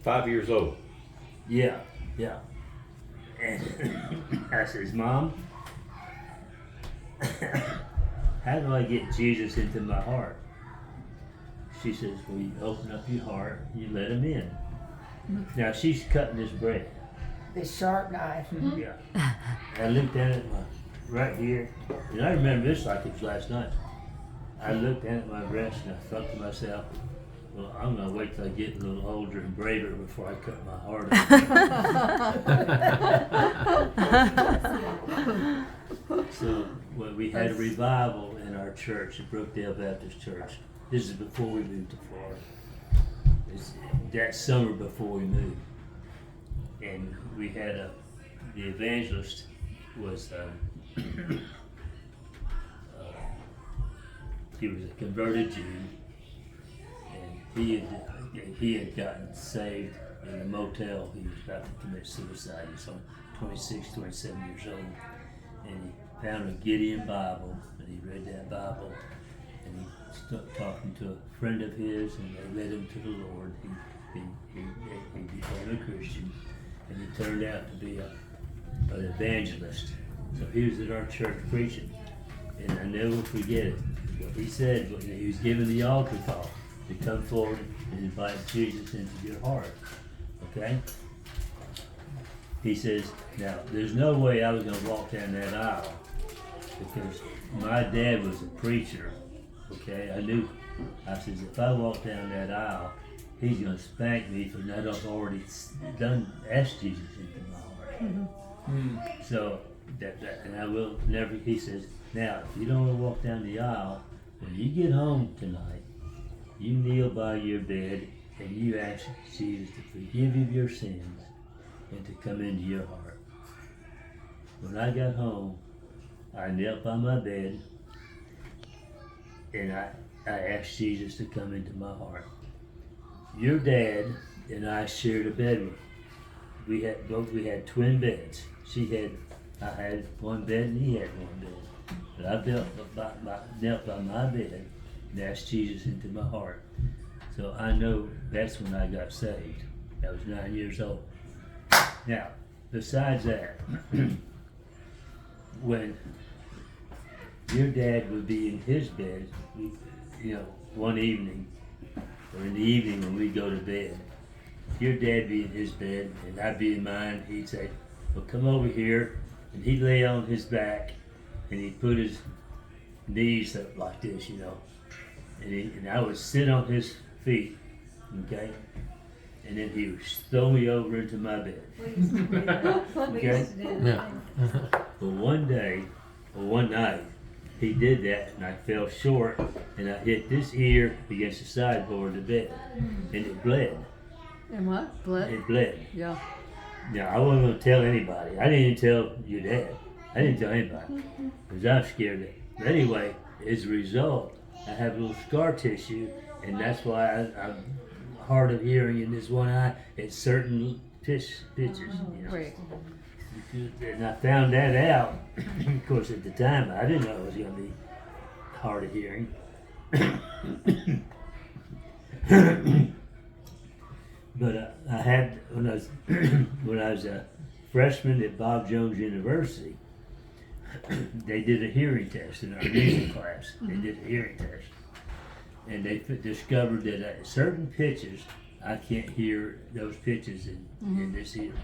5 years old. Yeah. And I says, Mom, how do I get Jesus into my heart? She says, well, you open up your heart, you let him in. Now she's cutting this bread. The sharp knife. Yeah. I looked at it right here, and I remember this like it was last night. I looked at my breast and I thought to myself, well, I'm gonna wait till I get a little older and braver before I cut my heart off. So when we had a revival in our church, at Brookdale Baptist Church. This is before we moved to Florida. It's that summer before we moved. And we had the evangelist was he was a converted Jew, and he had gotten saved in a motel. He was about to commit suicide. He was only 26, 27 years old, and he found a Gideon Bible, and he read that Bible, and he started talking to a friend of his, and they led him to the Lord. He became a Christian, and he turned out to be an evangelist. So he was at our church preaching, and I never forget it. What he said when he was giving the altar call to come forward and invite Jesus into your heart. Okay? He says, now there's no way I was going to walk down that aisle because my dad was a preacher. Okay? I says, if I walk down that aisle, he's going to spank me for not have already asked Jesus into my heart. Mm-hmm. So, and I will never, he says, now, if you don't want to walk down the aisle, when you get home tonight, you kneel by your bed and you ask Jesus to forgive you your sins and to come into your heart. When I got home, I knelt by my bed and I asked Jesus to come into my heart. Your dad and I shared a bedroom. We had twin beds. I had one bed and he had one bed. But I knelt by my bed and asked Jesus into my heart. So I know that's when I got saved. I was 9 years old. Now, besides that, when your dad would be in his bed, one evening, or in the evening when we go to bed, your dad be in his bed and I'd be in mine, he'd say, well, come over here, and he'd lay on his back and he'd put his knees up like this, and I would sit on his feet, okay, and then he would throw me over into my bed. Okay? Yeah. But one night, he did that and I fell short and I hit this ear against the sideboard of the bed and it bled. And what? Bled? It bled. Yeah. Now, I wasn't going to tell anybody. I didn't even tell your dad. I didn't tell anybody because I was scared of it. But anyway, as a result, I have a little scar tissue, and that's why I'm hard of hearing in this one eye at certain pitches. Right. And I found that out. Of course, at the time, I didn't know it was going to be hard of hearing. But I had when I was a freshman at Bob Jones University, they did a hearing test in our music class. They did a hearing test, and they discovered that at certain pitches, I can't hear those pitches in this ear.